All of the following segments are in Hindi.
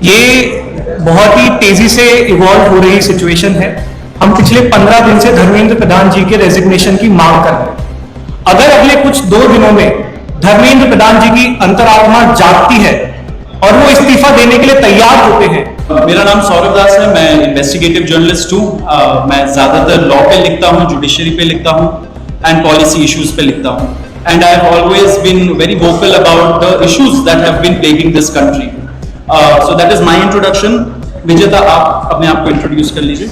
ये बहुत ही तेजी से इवॉल्व हो रही सिचुएशन है। हम पिछले 15 दिन से धर्मेंद्र प्रधान जी के रेजिग्नेशन की मांग कर रहे हैं। अगर अगले कुछ 2 दिनों में धर्मेंद्र प्रधान जी की अंतरात्मा जागती है और वो इस्तीफा देने के लिए तैयार होते हैं। मेरा नाम सौरभ दास है, मैं इन्वेस्टिगेटिव जर्नलिस्ट हूँ। मैं ज्यादातर लॉ पे लिखता हूँ, जुडिशरी पे लिखता हूँ एंड पॉलिसी इश्यूज पे लिखता हूँ। And I have always been very vocal about the issues that have been plaguing this country. So that is my introduction. Vijeta, आप अपने आप को इंट्रोड्यूस कर लीजिए।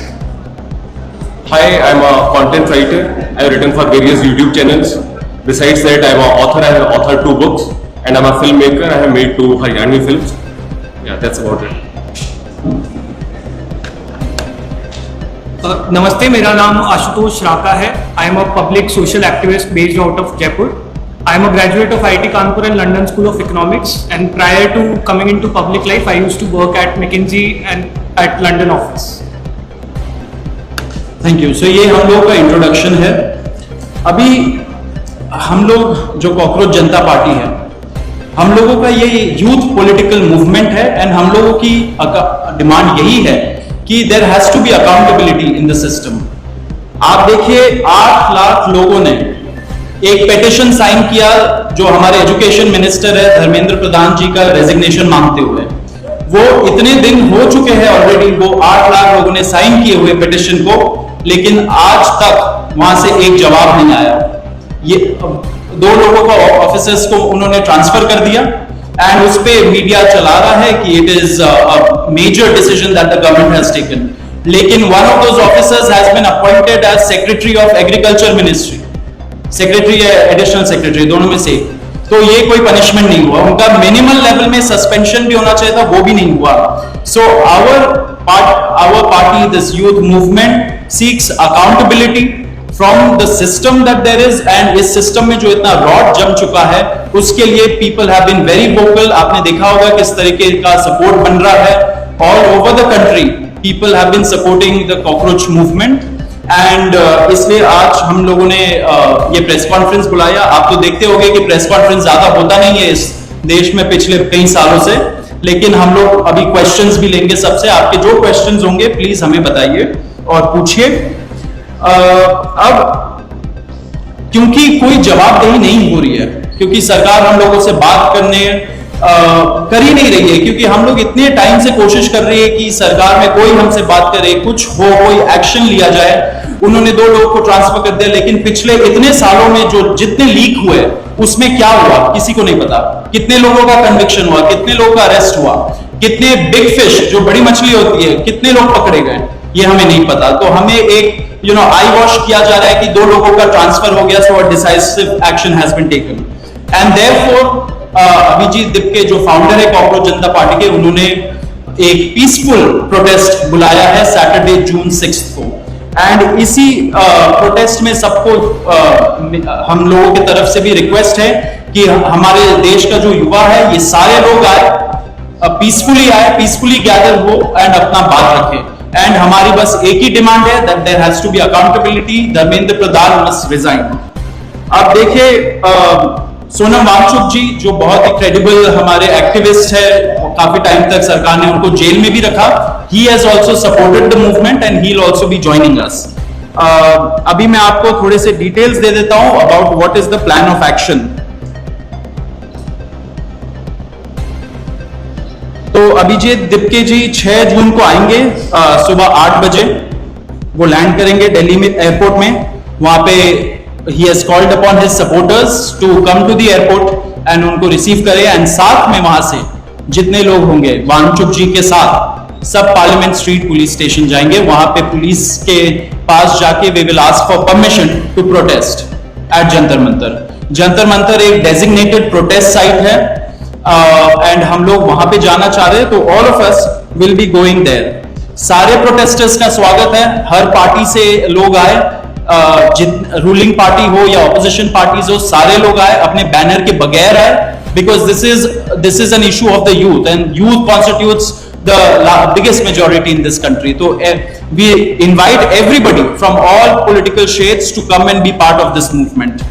Hi, I'm a content writer. I've written for various YouTube channels. Besides that, I'm an author. I have authored 2 books, and I'm a filmmaker. I have made 2 Haryanvi films. Yeah, that's about it. नमस्ते, मेरा नाम आशुतोष राका है। I am a public social activist based out of Jaipur. I am a graduate of IIT Kanpur and London School of Economics, and prior to coming into public life, I used to work at McKinsey and at London office. Thank you. सो ये हम लोग का इंट्रोडक्शन है। अभी हम लोग जो कॉकरोच जनता पार्टी है, हम लोगों का ये यूथ पॉलिटिकल मूवमेंट है एंड हम लोगों की डिमांड यही है कि there has to be accountability in the system. आप देखिए, 8 लाख लोगों ने एक पेटिशन साइन किया जो हमारे एजुकेशन मिनिस्टर है धर्मेंद्र प्रधान जी का रेजिग्नेशन मांगते हुए। वो इतने दिन हो चुके हैं ऑलरेडी, वो 8 लाख लोगों ने साइन किए हुए पेटिशन को, लेकिन आज तक वहां से एक जवाब नहीं आया। ये 2 लोगों को ऑफिसर्स को उन्होंने ट्रांसफर कर दिया एंड उस पे मीडिया चला रहा है कि it is a major decision that the government has taken. लेकिन one of those officers has been appointed as secretary of agriculture ministry, secretary या एडिशनल सेक्रेटरी, दोनों में से। तो ये कोई पनिशमेंट नहीं हुआ, उनका मिनिमल लेवल में सस्पेंशन भी होना चाहिए था, वो भी नहीं हुआ। सो our party, this youth movement seeks accountability from the system that there is, and इस सिस्टम में जो इतना रॉट जम चुका है उसके लिए people have been very vocal। आपने देखा होगा किस तरीके का सपोर्ट बन रहा है all over the country। people have been supporting the cockroach movement and इसलिए आज हम लोगों ने ये प्रेस कॉन्फ्रेंस बुलाया। आप तो देखते होंगे कि प्रेस कॉन्फ्रेंस ज्यादा होता नहीं है इस देश में पिछले कई सालों से, लेकिन हम लोग अभी क्वेश्चंस भी लेंगे सबसे। आपके जो क्वेश्चंस होंगे प्लीज हमें बताइए और पूछिए। अब क्योंकि कोई जवाबदेही नहीं हो रही है, क्योंकि सरकार हम लोगों से बात करने कर ही नहीं रही है, क्योंकि हम लोग इतने टाइम से कोशिश कर रहे हैं कि सरकार में कोई हमसे बात करे, कुछ हो, कोई एक्शन लिया जाए। उन्होंने 2 लोगों को ट्रांसफर कर दिया, लेकिन पिछले इतने सालों में जो जितने लीक हुए उसमें क्या हुआ किसी को नहीं पता। कितने लोगों का कन्विक्शन हुआ, कितने लोगों का अरेस्ट हुआ, कितने बिग फिश जो बड़ी मछली होती है कितने लोग पकड़े गए, ये हमें नहीं पता। तो हमें एक आई वॉश किया जा रहा है कि 2 लोगों का ट्रांसफर हो गया, so a decisive action has been taken. And therefore Abhijit Dipke जो फाउंडर है कॉकरोच जनता पार्टी के, उन्होंने एक पीसफुल प्रोटेस्ट बुलाया है सैटरडे जून 6 को। एंड इसी प्रोटेस्ट में सबको हम लोगों की तरफ से भी रिक्वेस्ट है कि हमारे देश का जो युवा है ये सारे लोग आए, पीसफुली आए, पीसफुली गैदर हो एंड अपना बात रखें। एंड हमारी बस एक ही डिमांड है that there has to be accountability. Dharmendra Pradhan must resign. अब देखिए, सोनम वांगचुक जी जो बहुत ही क्रेडिबल हमारे एक्टिविस्ट है, काफी टाइम तक सरकार ने उनको जेल में भी रखा। He has also supported the movement and he will also be joining us. अभी मैं आपको थोड़े से डिटेल्स दे देता हूं about what is the plan of action. तो अभिजीत दिपके जी 6 जून को आएंगे सुबह 8 बजे। वो लैंड करेंगे दिल्ली में एयरपोर्ट में। वहां पे he has called upon his supporters to come to the airport and उनको रिसीव करें। एंड साथ में वहां से जितने लोग होंगे वांगचुक जी के साथ सब पार्लियामेंट स्ट्रीट पुलिस स्टेशन जाएंगे। वहां पे पुलिस के पास जाके we will ask for permission to protest at Jantar Mantar. Jantar Mantar एक डेजिग्नेटेड प्रोटेस्ट साइट है एंड हम लोग वहां पे जाना चाह रहे हैं, तो all of us will be going there. सारे प्रोटेस्टर्स का स्वागत है, हर पार्टी से लोग आए, रूलिंग पार्टी हो या ऑपोजिशन पार्टीज हो, सारे लोग आए, अपने बैनर के बगैर आए, because this is an issue of the youth and youth constitutes the biggest majority in this country. So we invite everybody from all political shades to come and be part of this movement.